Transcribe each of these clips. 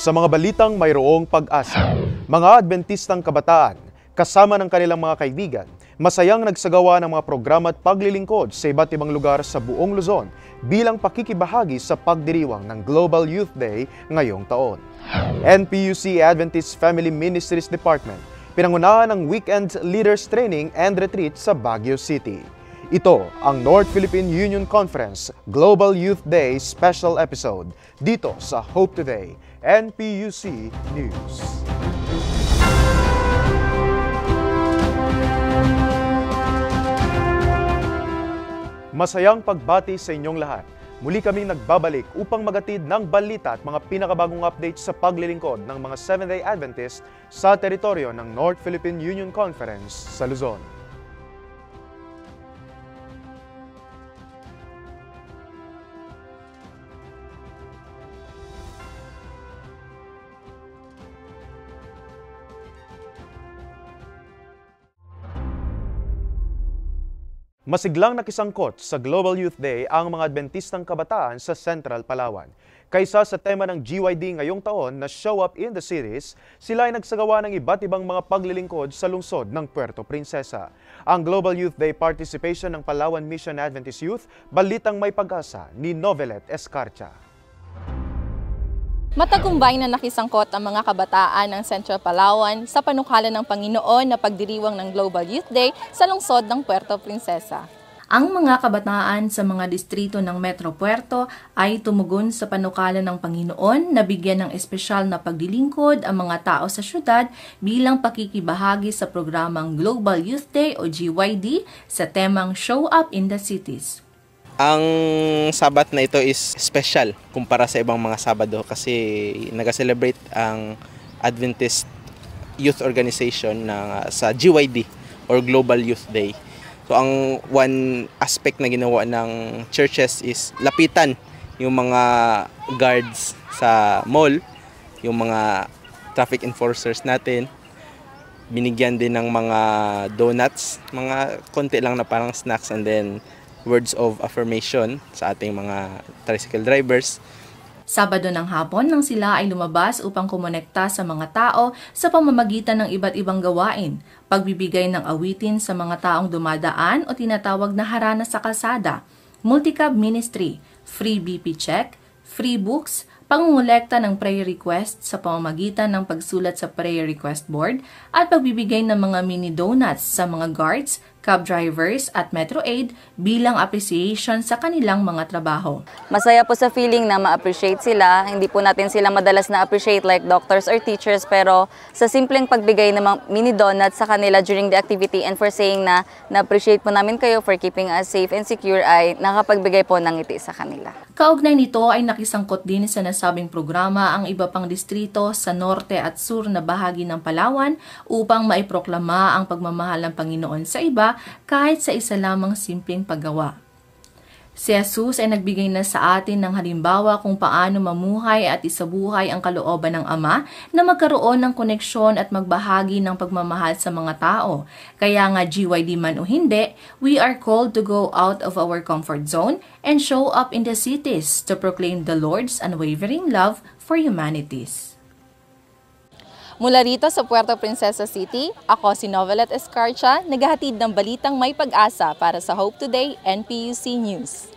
Sa mga balitang mayroong pag-asa, mga Adventistang kabataan, kasama ng kanilang mga kaibigan, masayang nagsagawa ng mga programa at paglilingkod sa iba't ibang lugar sa buong Luzon bilang pakikibahagi sa pagdiriwang ng Global Youth Day ngayong taon. NPUC Adventist Family Ministries Department pinangunahan ng Weekend Leaders Training and Retreat sa Baguio City. Ito ang North Philippine Union Conference Global Youth Day Special Episode dito sa Hope Today, NPUC News. Masayang pagbati sa inyong lahat. Muli kaming nagbabalik upang magatid ng balita at mga pinakabagong updates sa paglilingkod ng mga Seventh-day Adventist sa teritoryo ng North Philippine Union Conference sa Luzon. Masiglang nakisangkot sa Global Youth Day ang mga Adventistang kabataan sa Central Palawan. Kaysa sa tema ng GYD ngayong taon na Show Up in the Cities, sila ay nagsagawa ng iba't ibang mga paglilingkod sa lungsod ng Puerto Princesa. Ang Global Youth Day participation ng Palawan Mission Adventist Youth, balitang may pag-asa ni Novelet Escarcha. Matagumpay na nakisangkot ang mga kabataan ng Central Palawan sa panukala ng Panginoon na pagdiriwang ng Global Youth Day sa lungsod ng Puerto Princesa. Ang mga kabataan sa mga distrito ng Metro Puerto ay tumugon sa panukala ng Panginoon na bigyan ng espesyal na paglilingkod ang mga tao sa syudad bilang pakikibahagi sa programang Global Youth Day o GYD sa temang Show Up in the Cities. Ang Sabat na ito is special kumpara sa ibang mga Sabado kasi nag-celebrate ang Adventist Youth Organization sa GYD or Global Youth Day. So ang one aspect na ginawa ng churches is lapitan yung mga guards sa mall, yung mga traffic enforcers natin. Binigyan din ng mga donuts, mga konti lang na parang snacks, and then words of affirmation sa ating mga tricycle drivers. Sabado ng hapon nang sila ay lumabas upang kumonekta sa mga tao sa pamamagitan ng iba't ibang gawain, pagbibigay ng awitin sa mga taong dumadaan o tinatawag na harana sa kalsada, multi-cab ministry, free BP check, free books, pangungulekta ng prayer request sa pamamagitan ng pagsulat sa prayer request board at pagbibigay ng mga mini donuts sa mga guards, cab drivers at Metro Aid bilang appreciation sa kanilang mga trabaho. Masaya po sa feeling na ma-appreciate sila. Hindi po natin sila madalas na-appreciate like doctors or teachers, pero sa simpleng pagbigay ng mga mini donuts sa kanila during the activity and for saying na na-appreciate po namin kayo for keeping us safe and secure ay nakapagbigay po ng ngiti sa kanila. Kaugnay nito ay nakisangkot din sa nasabing programa ang iba pang distrito sa norte at sur na bahagi ng Palawan upang maiproklama ang pagmamahal ng Panginoon sa iba kahit sa isa lamang simpleng paggawa. Si Jesus ay nagbigay na sa atin ng halimbawa kung paano mamuhay at isabuhay ang kalooban ng Ama na magkaroon ng koneksyon at magbahagi ng pagmamahal sa mga tao. Kaya nga GYD man o hindi, we are called to go out of our comfort zone and show up in the cities to proclaim the Lord's unwavering love for humanities. Mula rito sa Puerto Princesa City, ako si Novelet Escarcha, naghahatid ng balitang may pag-asa para sa Hope Today, NPUC News.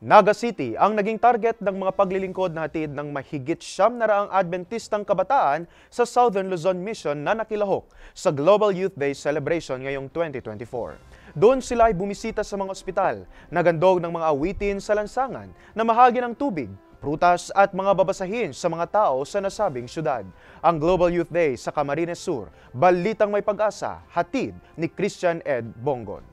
Naga City ang naging target ng mga paglilingkod na hatid ng mahigit 700 Adventistang kabataan sa Southern Luzon Mission na nakilahok sa Global Youth Day Celebration ngayong 2024. Doon sila ay bumisita sa mga ospital, nagandog ng mga awitin sa lansangan, namahagi ng tubig, prutas at mga babasahin sa mga tao sa nasabing syudad. Ang Global Youth Day sa Camarines Sur, balitang may pag-asa, hatid ni Christian Ed Bongon.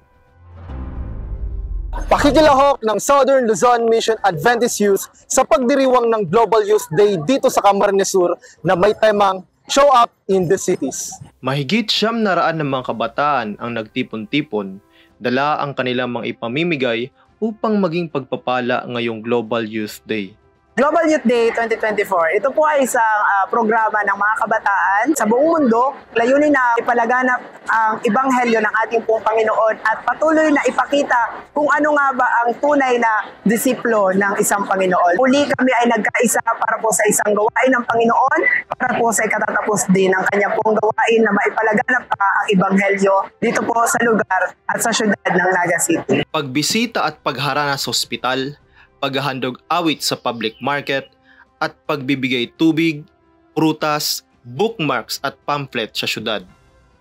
Pakikilahok ng Southern Luzon Mission Adventist Youth sa pagdiriwang ng Global Youth Day dito sa Camarines Sur na may temang Show Up in the Cities. Mahigit 700 ng mga kabataan ang nagtipon-tipon, dala ang kanilang mga ipamimigay upang maging pagpapala ngayong Global Youth Day. Global Youth Day 2024. Ito po ay isang programa ng mga kabataan sa buong mundo. Layunin na ipalaganap ang ebanghelyo ng ating pong Panginoon at patuloy na ipakita kung ano nga ba ang tunay na disiplo ng isang Panginoon. Uli kami ay nagkaisa para po sa isang gawain ng Panginoon, para po sa ikatatapos din ng kanya pong gawain na maipalaganap ang ebanghelyo dito po sa lugar at sa syudad ng Naga City. Pagbisita at pagharana sa ospital, paghahandog awit sa public market, at pagbibigay tubig, prutas, bookmarks at pamphlet sa syudad.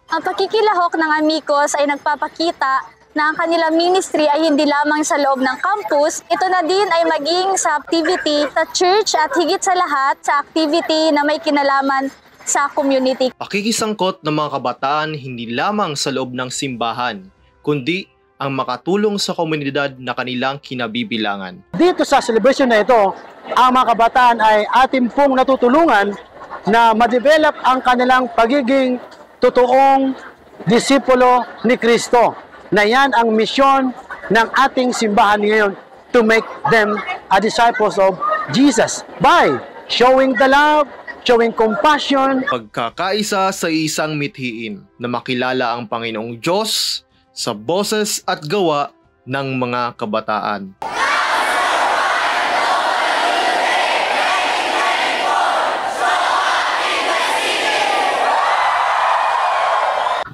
Ang pakikilahok ng Amicos ay nagpapakita na ang kanilang ministry ay hindi lamang sa loob ng campus, ito na din ay maging sa activity sa church at higit sa lahat sa activity na may kinalaman sa community. Pakikisangkot ng mga kabataan hindi lamang sa loob ng simbahan, kundi ang makatulong sa komunidad na kanilang kinabibilangan. Dito sa celebration na ito, ang mga kabataan ay ating pong natutulungan na ma-develop ang kanilang pagiging totoong disipulo ni Kristo. Na yan ang misyon ng ating simbahan ngayon, to make them a disciples of Jesus by showing the love, showing compassion. Pagkakaisa sa isang mithiin na makilala ang Panginoong Diyos sa boses at gawa ng mga kabataan.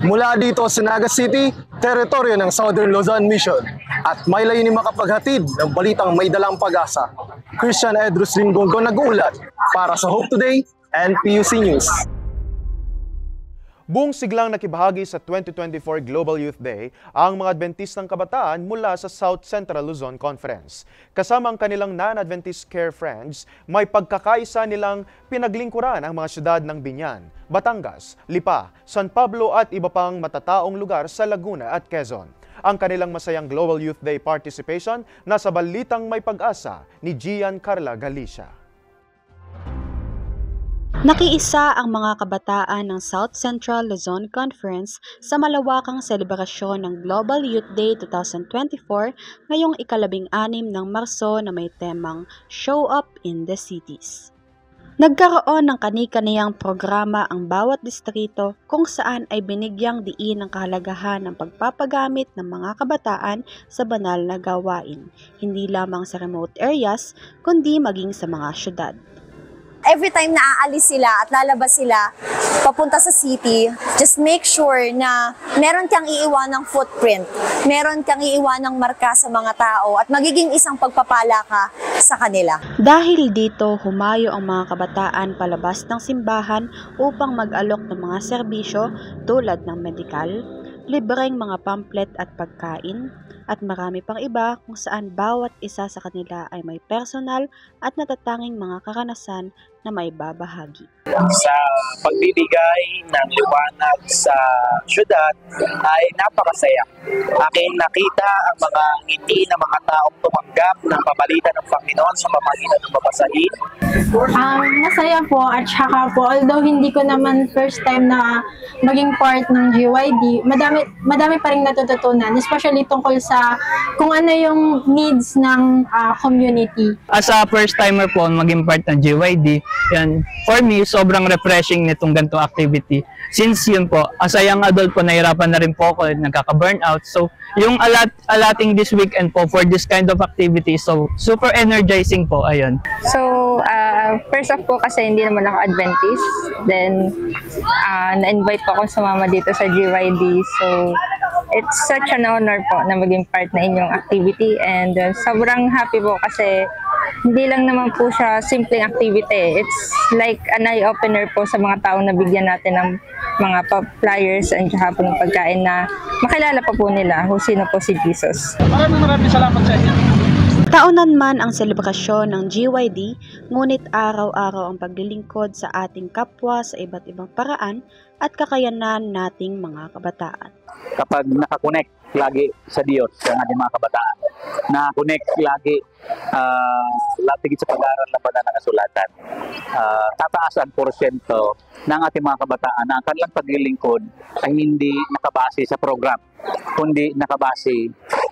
Mula dito sa Naga City, teritoryo ng Southern Luzon Mission, at may layunin makapaghatid ng balitang may dalang pag-asa. Christian Edrus Ringongo nag-uulat para sa Hope Today and PUC News. Buong siglang nakibahagi sa 2024 Global Youth Day ang mga Adventistang kabataan mula sa South Central Luzon Conference. Kasama ang kanilang non-Adventist Care Friends, may pagkakaisa nilang pinaglingkuran ang mga syudad ng Biñan, Batangas, Lipa, San Pablo at iba pang matataong lugar sa Laguna at Quezon. Ang kanilang masayang Global Youth Day participation nasa balitang may pag-asa ni Gian Carla Galicia. Nakiisa ang mga kabataan ng South Central Luzon Conference sa malawakang selebrasyon ng Global Youth Day 2024 ngayong ika-16 ng Marso na may temang Show Up in the Cities. Nagkaroon ng kani-kaniyang programa ang bawat distrito kung saan ay binigyang diin ang kahalagahan ng pagpapagamit ng mga kabataan sa banal na gawain, hindi lamang sa remote areas kundi maging sa mga syudad. Every time na aalis sila at lalabas sila papunta sa city, just make sure na meron kang iiwanang footprint, meron kang iiwanang marka sa mga tao at magiging isang pagpapala ka sa kanila. Dahil dito, humayo ang mga kabataan palabas ng simbahan upang mag-alok ng mga serbisyo tulad ng medikal, libreng mga pamphlet at pagkain, at marami pang iba kung saan bawat isa sa kanila ay may personal at natatanging mga karanasan na may babahagi. Sa pagbibigay ng liwanag sa syudad ay napakasaya. Aking nakita ang mga ngiti ng mga taong tumanggap ng pabalita ng Panginoon sa pamamagitan ng babasahin. Masaya po at saka po, although hindi ko naman first time na maging part ng GYD, madami pa rin natututunan, especially tungkol sa kung ano yung needs ng community. As a first timer po maging part ng GYD, yan, for me, sobrang refreshing nitong ganitong activity. Since yun po, as a young adult po, nahirapan na rin po ako, nagkaka-burnout. So, yung alating this weekend po for this kind of activity, so super energizing po, ayun. So, first off po kasi hindi naman ako Adventist. Then, na-invite po ako sumama dito sa GYD. So, it's such an honor po na maging part na inyong activity. And sobrang happy po kasi hindi lang naman po siya simpleng activity. It's like an eye-opener po sa mga taong nabigyan natin ng mga flyers and saka po ng pagkain na makilala pa po nila kung sino po si Jesus. Maraming salamat sa inyo. Taonan man ang selebrasyon ng GYD, ngunit araw-araw ang paglilingkod sa ating kapwa sa iba't ibang paraan at kakayanan nating mga kabataan. Kapag nakakonect lagi sa Diyos, sa ating mga kabataan, na-connect lagi higit sa pag-aaral ng banal na kasulatan, tataas ang porsyento ng ating mga kabataan na ang kanilang paglilingkod ay hindi nakabase sa program, kundi nakabase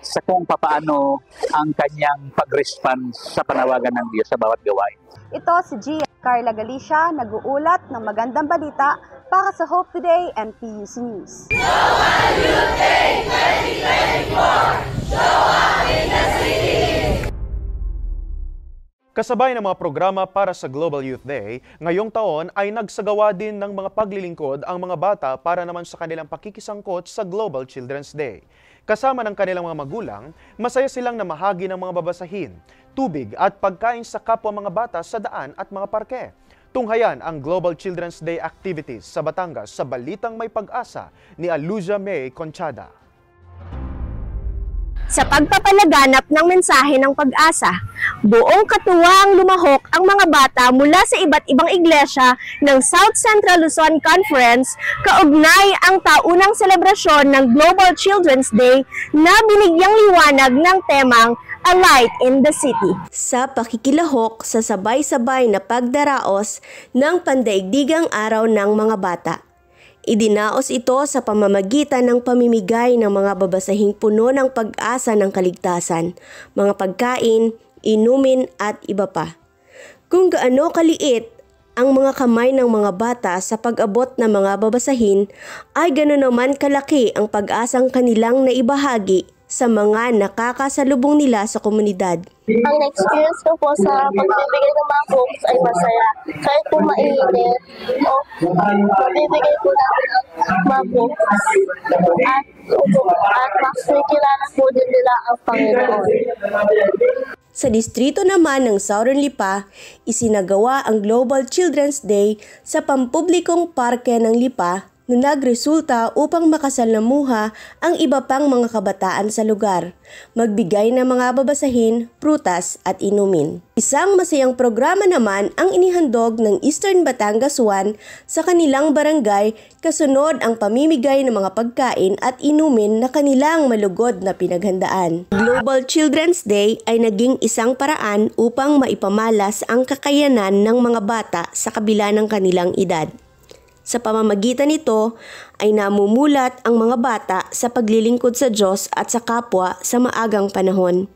sa kung papaano ang kanyang pag-respond sa panawagan ng Diyos sa bawat gawain. Ito si Gia Carla Galicia, nag-uulat ng magandang balita para sa Hope Today and PUC News. Kasabay ng mga programa para sa Global Youth Day, ngayong taon ay nagsagawa din ng mga paglilingkod ang mga bata para naman sa kanilang pakikisangkot sa Global Children's Day. Kasama ng kanilang mga magulang, masaya silang namahagi ng mga babasahin, tubig at pagkain sa kapwa mga bata sa daan at mga parke. Tunghayan ang Global Children's Day activities sa Batangas sa Balitang May Pag-asa ni Aluja May Conchada. Sa pagpapalaganap ng mensahe ng pag-asa, buong katuwaang lumahok ang mga bata mula sa iba't ibang iglesia ng South Central Luzon Conference kaugnay ang taunang selebrasyon ng Global Children's Day na binigyang liwanag ng temang A Light in the City. Sa pakikilahok sa sabay-sabay na pagdaraos ng pandaigdigang araw ng mga bata. Idinaos ito sa pamamagitan ng pamimigay ng mga babasahing puno ng pag-asa ng kaligtasan, mga pagkain, inumin at iba pa. Kung gaano kaliit ang mga kamay ng mga bata sa pag-abot ng mga babasahin, ay ganoon naman kalaki ang pag-asang kanilang naibahagi sa mga nakakasalubong nila sa komunidad. Ang experience ko po sa pagbibigay ng mga books ay masaya. Kahit po mainit, mabibigay po natin ang mga books at mas kilala po din nila ang Panginoon. Sa distrito naman ng Southern Lipa, isinagawa ang Global Children's Day sa pampublikong parke ng Lipa na nagresulta upang makasalamuha ang iba pang mga kabataan sa lugar, magbigay ng mga babasahin, prutas at inumin. Isang masayang programa naman ang inihandog ng Eastern Batangas 1 sa kanilang barangay kasunod ang pamimigay ng mga pagkain at inumin na kanilang malugod na pinaghandaan. Global Children's Day ay naging isang paraan upang maipamalas ang kakayanan ng mga bata sa kabila ng kanilang edad. Sa pamamagitan nito ay namumulat ang mga bata sa paglilingkod sa Diyos at sa kapwa sa maagang panahon.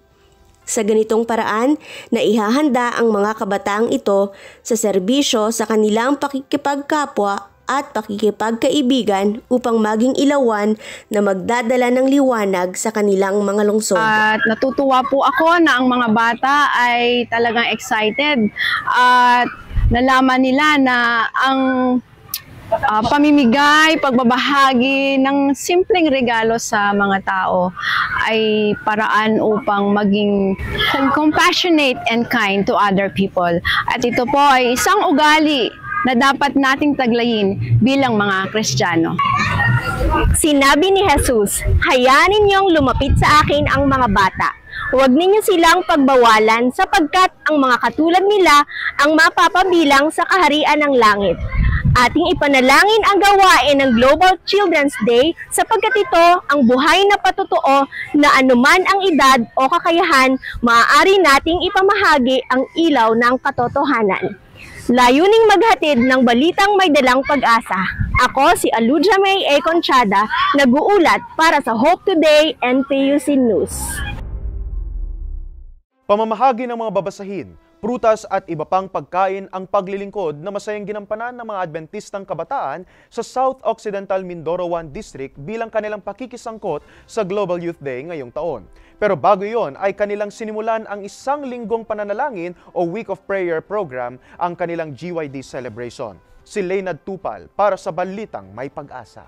Sa ganitong paraan, naihahanda ang mga kabataang ito sa serbisyo sa kanilang pakikipagkapwa at pakikipagkaibigan upang maging ilawan na magdadala ng liwanag sa kanilang mga lungsod. At natutuwa po ako na ang mga bata ay talagang excited at nalaman nila na ang pamimigay, pagbabahagi ng simpleng regalo sa mga tao ay paraan upang maging compassionate and kind to other people. At ito po ay isang ugali na dapat nating taglayin bilang mga Kristiyano. Sinabi ni Jesus, "Hayaan ninyong lumapit sa akin ang mga bata. Huwag ninyo silang pagbawalan sapagkat ang mga katulad nila ang mapapabilang sa kaharian ng langit." Ating ipanalangin ang gawain ng Global Children's Day sapagkat ito ang buhay na patotoo na anuman ang edad o kakayahan, maaari nating ipamahagi ang ilaw ng katotohanan. Layuning maghatid ng balitang may dalang pag-asa. Ako si Aluja May Conchada, nag-uulat para sa Hope Today and PUC News. Pamamahagi ng mga babasahin, prutas at iba pang pagkain ang paglilingkod na masayang ginampanan ng mga Adventistang kabataan sa South Occidental Mindoro 1 District bilang kanilang pakikisangkot sa Global Youth Day ngayong taon. Pero bago iyon ay kanilang sinimulan ang isang linggong pananalangin o Week of Prayer program ang kanilang GYD celebration. Si Leonard Tupal para sa Balitang May Pag-asa.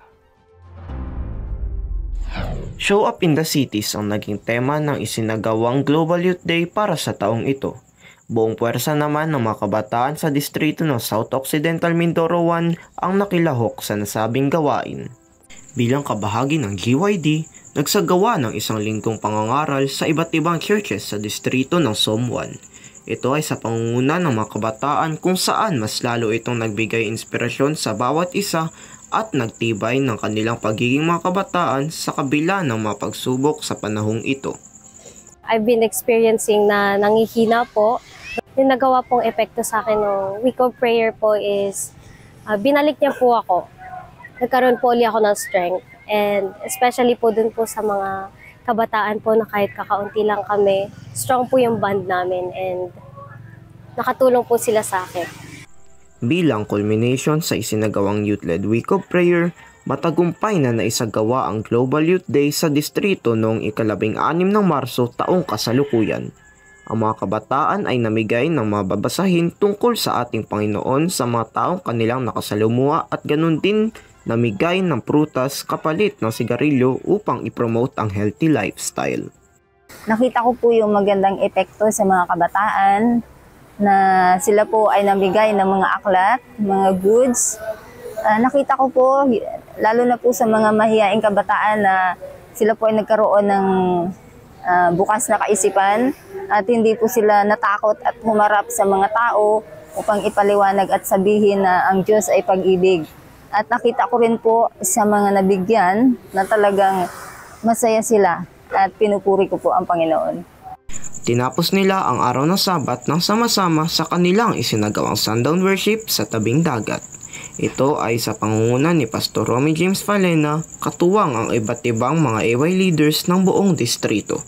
Show up in the cities ang naging tema ng isinagawang Global Youth Day para sa taong ito. Buong puwersa naman ng mga kabataan sa distrito ng South Occidental Mindoro 1 ang nakilahok sa nasabing gawain. Bilang kabahagi ng GYD, nagsagawa ng isang linggong pangangaral sa iba't ibang churches sa distrito ng SOM 1. Ito ay sa pangunguna ng mga kabataan kung saan mas lalo itong nagbigay inspirasyon sa bawat isa at nagtibay ng kanilang pagiging mga kabataan sa kabila ng mga pagsubok sa panahong ito. I've been experiencing na nangihina po. Yung nagawa pong epekto sa akin ng Week of Prayer po is binalik niya po ako. Nagkaroon po ulit ako ng strength. And especially po dun po sa mga kabataan po na kahit kakaunti lang kami, strong po yung band namin and nakatulong po sila sa akin. Bilang culmination sa isinagawang Youth-led Week of Prayer, matagumpay na naisagawa ang Global Youth Day sa distrito noong ika-16 ng Marso taong kasalukuyan. Ang mga kabataan ay namigay ng mga babasahin tungkol sa ating Panginoon sa mga taong kanilang nakasalumuha at ganun din namigay ng prutas kapalit ng sigarilyo upang ipromote ang healthy lifestyle. Nakita ko po yung magandang epekto sa mga kabataan na sila po ay namigay ng mga aklat, mga goods. Nakita ko po, lalo na po sa mga mahiyaing kabataan na sila po ay nagkaroon ng bukas na kaisipan at hindi po sila natakot at humarap sa mga tao upang ipaliwanag at sabihin na ang Diyos ay pag-ibig. At nakita ko rin po sa mga nabigyan na talagang masaya sila at pinupuri ko po ang Panginoon. Tinapos nila ang araw ng Sabat nang sama-sama sa kanilang isinagawang sundown worship sa tabing dagat. Ito ay sa pangunguna ni Pastor Romy James Falena, katuwang ang iba't ibang mga AY leaders ng buong distrito.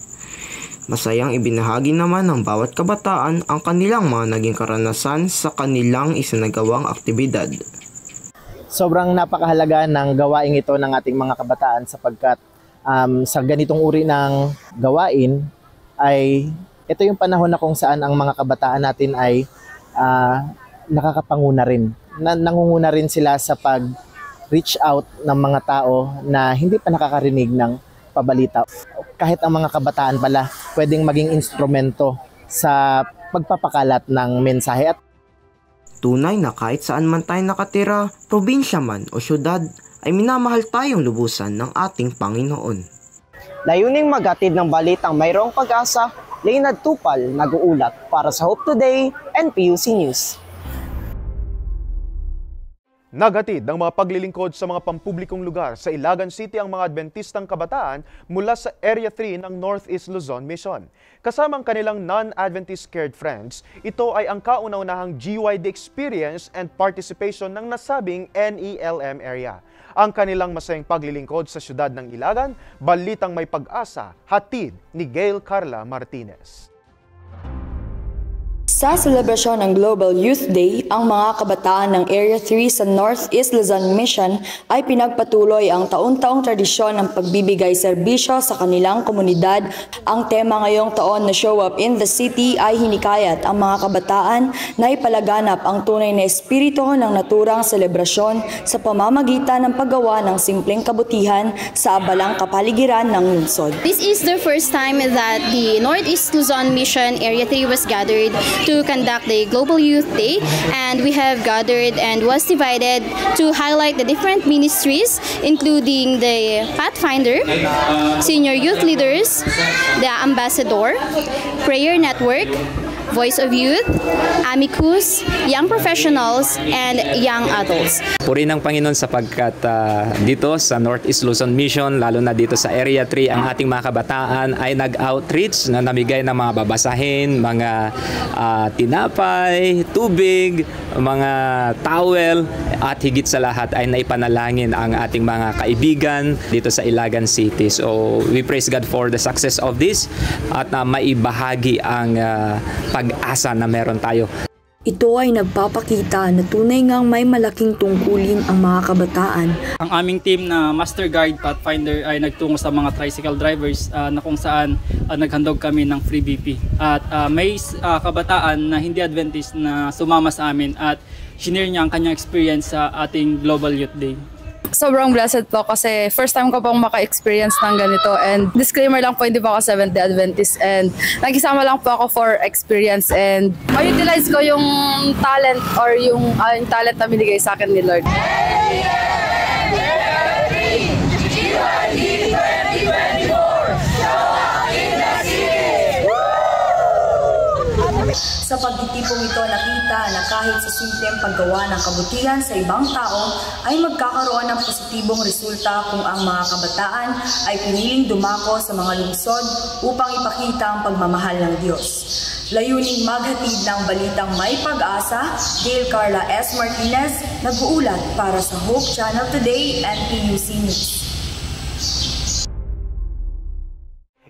Masayang ibinahagi naman ng bawat kabataan ang kanilang mga naging karanasan sa kanilang isinagawang aktibidad. Sobrang napakahalaga ng gawain ito ng ating mga kabataan sapagkat sa ganitong uri ng gawain ay ito yung panahon na kung saan ang mga kabataan natin ay nakakapanguna rin. Nangunguna rin sila sa pag-reach out ng mga tao na hindi pa nakakarinig ng pabalita. Kahit ang mga kabataan pala pwedeng maging instrumento sa pagpapakalat ng mensahe. At tunay na kahit saan man tayo nakatira, probinsya man o syudad, ay minamahal tayong lubusan ng ating Panginoon. Layuning maghatid ng balitang mayroong pag-asa, Leonard Tupal nag-uulat para sa Hope Today and PUC News. Naghatid ng mga paglilingkod sa mga pampublikong lugar sa Ilagan City ang mga Adventistang kabataan mula sa Area 3 ng Northeast Luzon Mission. Kasama ang kanilang non-Adventist cared friends, ito ay ang kauna-unahang GYD experience and participation ng nasabing NELM area. Ang kanilang masayang paglilingkod sa siyudad ng Ilagan, balitang may pag-asa, hatid ni Gail Carla Martinez. Sa selebrasyon ng Global Youth Day, ang mga kabataan ng Area 3 sa Northeast Luzon Mission ay pinagpatuloy ang taon-taong tradisyon ng pagbibigay serbisyo sa kanilang komunidad. Ang tema ngayong taon na Show Up in the City ay hinikayat ang mga kabataan na ipalaganap ang tunay na espiritu ng naturang selebrasyon sa pamamagitan ng paggawa ng simpleng kabutihan sa abalang kapaligiran ng lungsod. This is the first time that the Northeast Luzon Mission Area 3 was gathered to conduct the Global Youth Day, and we have gathered and was divided to highlight the different ministries, including the Pathfinder, Senior Youth Leaders, the Ambassador, Prayer Network, Voice of Youth, Amicus, Young Professionals, and Young Adults. Purihin ng Panginoon sapagkat dito sa Northeast Luzon Mission, lalo na dito sa Area 3, ang ating mga kabataan ay nag-outreach na namigay ng mga babasahin, mga tinapay, tubig, mga towel, at higit sa lahat ay naipanalangin ang ating mga kaibigan dito sa Ilagan City. So we praise God for the success of this at maibahagi ang pag-asa na meron tayo. Ito ay nagpapakita na tunay ngang may malaking tungkulin ang mga kabataan. Ang aming team na Master Guide Pathfinder ay nagtungo sa mga tricycle drivers na kung saan naghandog kami ng free BP. At may kabataan na hindi Adventist na sumama sa amin at shinare niya ang kanyang experience sa ating Global Youth Day. Sobrang blessed po kasi first time ko pong maka-experience ng ganito, and disclaimer lang po, hindi po ako Seventh-day Adventist and nagisama lang po ako for experience and ma-utilize ko yung talent or yung talent na binigay sa akin ni Lord. Sa pagtitipong ito, nakita na kahit sa simpleng paggawa ng kabutihan sa ibang tao ay magkakaroon ng positibong resulta kung ang mga kabataan ay piniling dumako sa mga lungsod upang ipakita ang pagmamahal ng Diyos. Layuning maghatid ng balitang may pag-asa, Gail Carla S. Martinez, nag-uulat para sa Hope Channel Today and PUC News.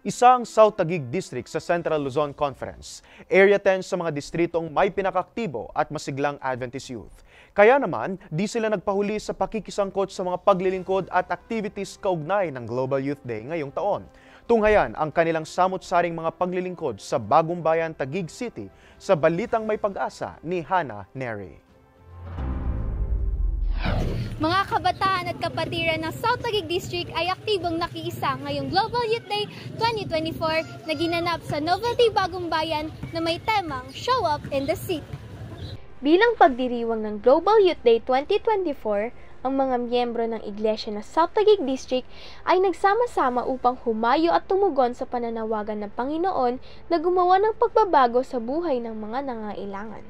Isang South Taguig District sa Central Luzon Conference. Area 10 sa mga distritong may pinakaktibo at masiglang Adventist youth. Kaya naman, di sila nagpahuli sa pakikisangkot sa mga paglilingkod at activities kaugnay ng Global Youth Day ngayong taon. Tunghayan ang kanilang samot-saring mga paglilingkod sa Bagong Bayan, Taguig City sa Balitang May Pag-asa ni Hannah Neri. Mga kabataan at kapatiran ng South Taguig District ay aktibong nakiisa ngayong Global Youth Day 2024 na ginanap sa Novelty Bagong Bayan na may temang Show Up in the City. Bilang pagdiriwang ng Global Youth Day 2024, ang mga miyembro ng Iglesia ng South Taguig District ay nagsama-sama upang humayo at tumugon sa pananawagan ng Panginoon na gumawa ng pagbabago sa buhay ng mga nangailangan.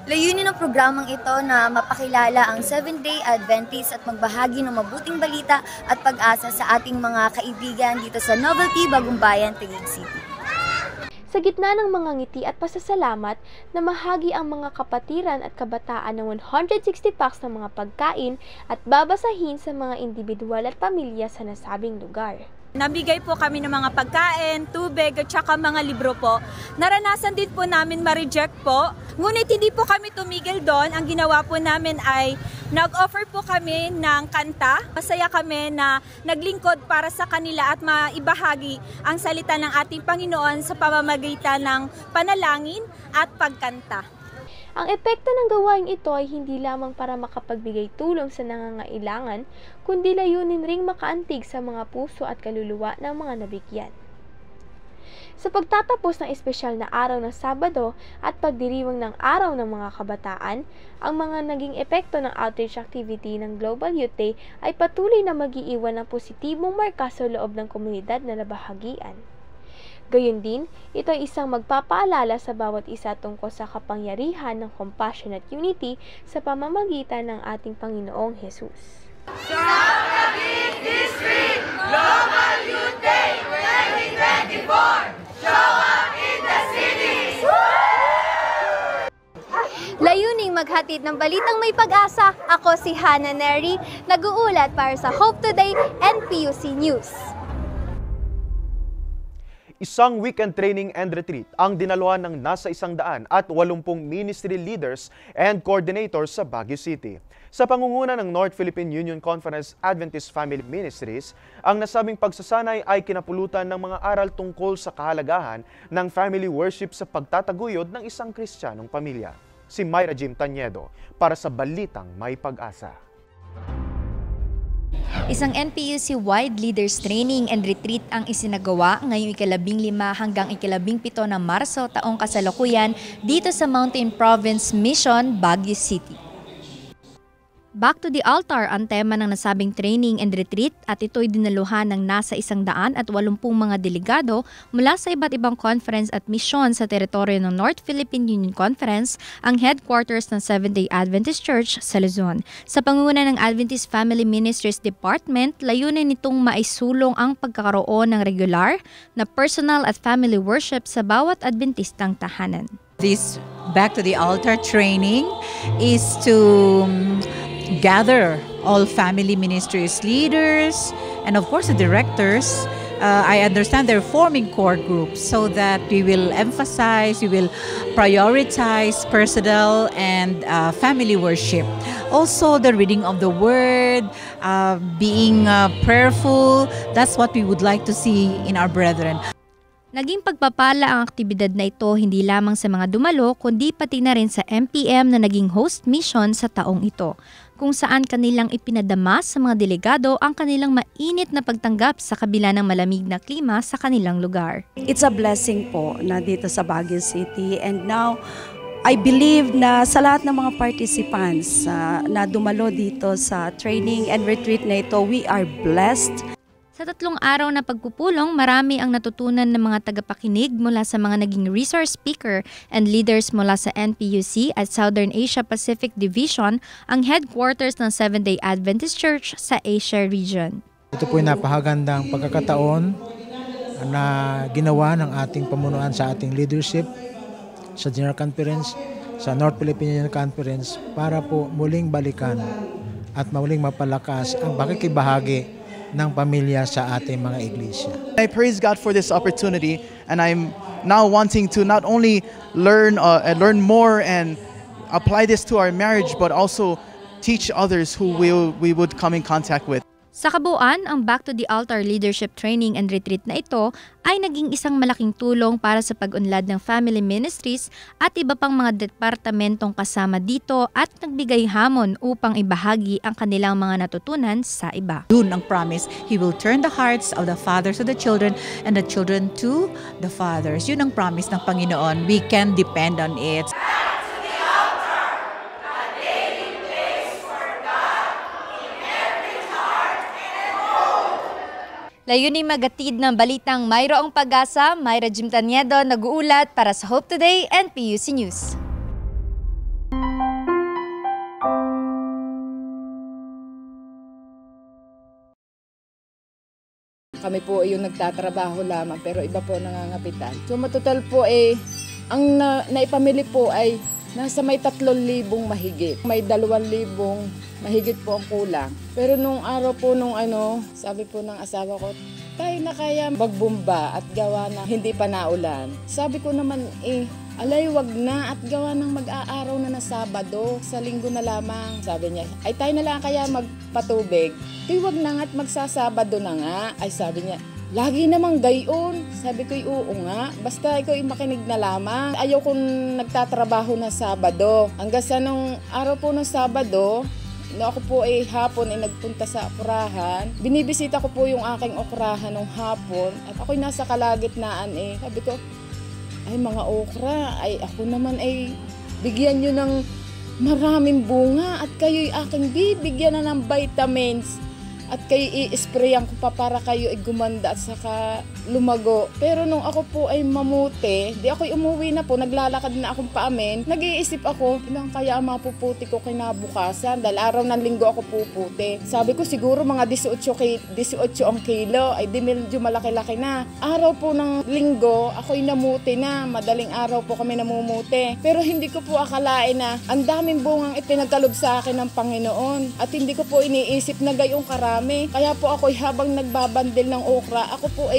Layunin ng programang ito na mapakilala ang Seventh-day Adventist at magbahagi ng mabuting balita at pag-asa sa ating mga kaibigan dito sa Novelty Bagong Bayan, Taguig City. Sa gitna ng mga ngiti at pasasalamat, namahagi ang mga kapatiran at kabataan ng 160 packs ng mga pagkain at babasahin sa mga individual at pamilya sa nasabing lugar. Nabigay po kami ng mga pagkain, tubig at saka mga libro po. Naranasan din po namin ma-reject po. Ngunit hindi po kami tumigil doon. Ang ginawa po namin ay nag-offer po kami ng kanta. Masaya kami na naglingkod para sa kanila at maibahagi ang salita ng ating Panginoon sa pamamagitan ng panalangin at pagkanta. Ang epekto ng gawain ito ay hindi lamang para makapagbigay tulong sa nangangailangan, kundi layunin ring makaantig sa mga puso at kaluluwa ng mga nabigyan. Sa pagtatapos ng espesyal na araw ng Sabado at pagdiriwang ng Araw ng Mga Kabataan, ang mga naging epekto ng outreach activity ng Global Youth Day ay patuloy na mag-iiwan ng positibong marka sa loob ng komunidad na nabahagian. Gayun din, ito ay isang magpapaalala sa bawat isa tungkol sa kapangyarihan ng compassion at unity sa pamamagitan ng ating Panginoong Jesus. South Taguig District Global Youth Day 2024! Show up in the city! Layuning maghatid ng balitang may pag-asa, ako si Hannah Neri, nag-uulat para sa Hope Today and PUC News. Isang weekend training and retreat ang dinaluhan ng nasa 180 ministry leaders and coordinators sa Baguio City. Sa pangunguna ng North Philippine Union Conference Adventist Family Ministries, ang nasabing pagsasanay ay kinapulutan ng mga aral tungkol sa kahalagahan ng family worship sa pagtataguyod ng isang Kristiyanong pamilya. Si Myra Jim Tanyedo para sa Balitang May Pag-asa. Isang NPUC-wide leaders training and retreat ang isinagawa ngayong 15 hanggang 17 ng Marso taong kasalukuyan dito sa Mountain Province Mission, Baguio City. Back to the altar ang tema ng nasabing training and retreat at ito'y dinaluhan ng nasa 180 mga delegado mula sa iba't ibang conference at misyon sa teritoryo ng North Philippine Union Conference, ang headquarters ng Seventh-day Adventist Church sa Luzon. Sa pangunguna ng Adventist Family Ministries Department, layunin nitong maisulong ang pagkakaroon ng regular na personal at family worship sa bawat Adventistang tahanan. This Back to the Altar training is to gather all family ministries leaders and of course the directors. I understand they're forming core groups so that we will emphasize, we will prioritize personal and family worship. Also the reading of the word, being prayerful, that's what we would like to see in our brethren. Naging pagpapala ang aktibidad na ito hindi lamang sa mga dumalo kundi pati na rin sa MPM na naging host mission sa taong ito, kung saan kanilang ipinadama sa mga delegado ang kanilang mainit na pagtanggap sa kabila ng malamig na klima sa kanilang lugar. It's a blessing po na dito sa Baguio City, and now I believe na sa lahat ng mga participants na dumalo dito sa training and retreat na ito, we are blessed. Sa 3 araw na pagpupulong, marami ang natutunan ng mga tagapakinig mula sa mga naging resource speaker and leaders mula sa NPUC at Southern Asia Pacific Division, ang headquarters ng Seventh-day Adventist Church sa Asia region. Ito po ay napakagandang pagkakataon na ginawa ng ating pamunuan sa ating leadership sa General Conference, sa North Philippine Union Conference para po muling balikan at muling mapalakas ang pakikibahagi ng pamilya sa ating mga iglesia. I praise God for this opportunity, and I'm now wanting to not only learn more and apply this to our marriage, but also teach others who we would come in contact with. Sa kabuuan, ang Back to the Altar Leadership Training and Retreat na ito ay naging isang malaking tulong para sa pag-unlad ng family ministries at iba pang mga departamentong kasama dito at nagbigay hamon upang ibahagi ang kanilang mga natutunan sa iba. Yun ang promise. He will turn the hearts of the fathers to the children and the children to the fathers. Yun ang promise ng Panginoon. We can depend on it. Layunin magatid ng balitang mayroong pag-asa, Mayra Jim Taniedo nag-uulat para sa Hope Today and PUC News. Kami po yung nagtatrabaho lamang pero iba po nangangapitan. So matotal po ang naipamili po ay nasa may 3,000 mahigit. May 2,000 mahigit po ang kulang. Pero nung araw po sabi po ng asawa ko, tayo na kaya magbumba at gawa na hindi pa naulan. Sabi ko naman alay wag na at gawa ng mag-aaraw na Sabado, sa linggo na lamang. Sabi niya, ay tayo na lang kaya magpatubig. Wag na nga't magsasabado na nga. Ay sabi niya, lagi namang gayon. Sabi ko, oo nga. Basta ikaw makinig na lamang. Ayaw kong nagtatrabaho na Sabado. Hanggang sa nung araw po ng Sabado, ako po hapon nagpunta sa okrahan. Binibisita ko po yung aking okrahan ng hapon. At ako'y nasa kalagitnaan Sabi ko, ay mga okra, ay ako naman bigyan nyo ng maraming bunga at kayo'y aking bibigyan na ng vitamins. At kayo i-sprayan ko pa para kayo gumanda at saka lumago. Pero nung ako po ay mamuti, di ako'y umuwi na po, naglalakad na akong paamin, nag-iisip ako, ilang kaya ang mapuputi ko kinabukasan, dahil araw ng linggo ako puputi. Sabi ko siguro mga 18 ang kilo, ay di medyo malaki-laki na. Araw po ng linggo, ako'y namuti na, madaling araw po kami namumuti. Pero hindi ko po akalain na ang daming bungang ipinagkalob sa akin ng Panginoon. At hindi ko po iniisip na gayong karami. Kaya po ako habang nagbabandil ng okra, ako po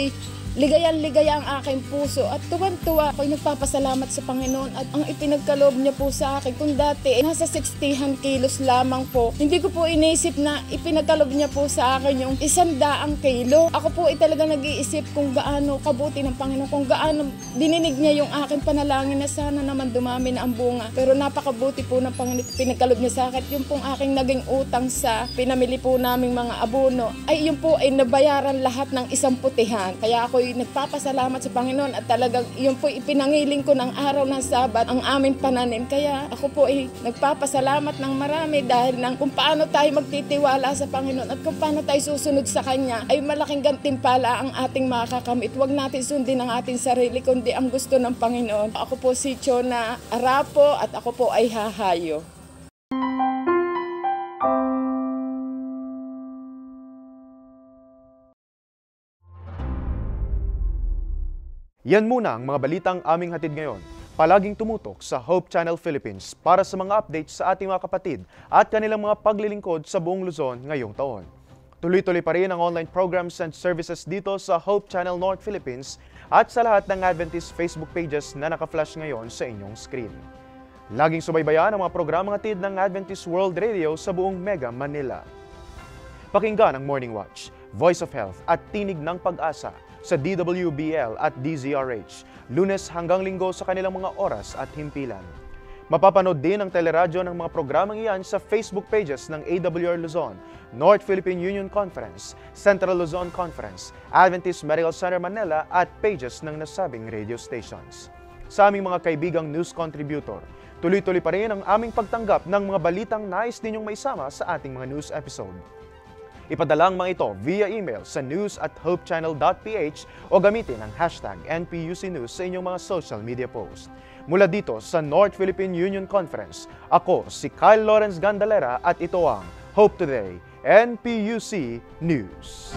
ligaya ang aking puso at tuwan-tuwa ako'y nagpapasalamat sa Panginoon at ang ipinagkaloob niya po sa akin. Kung dati nasa 60 kilos lamang po, hindi ko po inisip na ipinagkaloob niya po sa akin yung 100 kilo. Ako po talaga nag-iisip kung gaano kabuti ng Panginoon, kung gaano dininig niya yung aking panalangin na sana naman dumami na ang bunga. Pero napakabuti po ng Panginoon, pinagkaloob niya sa akin. Yung pong aking naging utang sa pinamili po naming mga abono, ay yun po ay nabayaran lahat ng isang putihan. Kaya ako nagpapasalamat sa Panginoon at talagang yun po ipinangiling ko ng araw ng Sabat ang aming pananim. Kaya ako po nagpapasalamat ng marami dahil kung paano tayo magtitiwala sa Panginoon at kung paano tayo susunod sa Kanya ay malaking gantimpala ang ating makakamit. Huwag natin sundin ang ating sarili kundi ang gusto ng Panginoon. Ako po si Chona Arapo at ako po ay hahayo. Yan muna ang mga balitang aming hatid ngayon. Palaging tumutok sa Hope Channel Philippines para sa mga updates sa ating mga kapatid at kanilang mga paglilingkod sa buong Luzon ngayong taon. Tuloy-tuloy pa rin ang online programs and services dito sa Hope Channel North Philippines at sa lahat ng Adventist Facebook pages na naka-flash ngayon sa inyong screen. Laging subaybayan ang mga programang hatid ng Adventist World Radio sa buong Mega Manila. Pakinggan ang Morning Watch, Voice of Health at Tinig ng Pag-asa sa DWBL at DZRH, Lunes hanggang Linggo sa kanilang mga oras at himpilan. Mapapanood din ang teleradyo ng mga programang iyan sa Facebook pages ng AWR Luzon, North Philippine Union Conference, Central Luzon Conference, Adventist Medical Center Manila at pages ng nasabing radio stations. Sa aming mga kaibigang news contributor, tuloy-tuloy pa rin ang aming pagtanggap ng mga balitang nais ninyong maisama sa ating mga news episode. Ipadala ang mga ito via email sa news@hopechannel.ph o gamitin ang hashtag NPUCNews sa inyong mga social media post. Mula dito sa North Philippine Union Conference, ako si Kyle Lawrence Gandalera at ito ang Hope Today, NPUC News.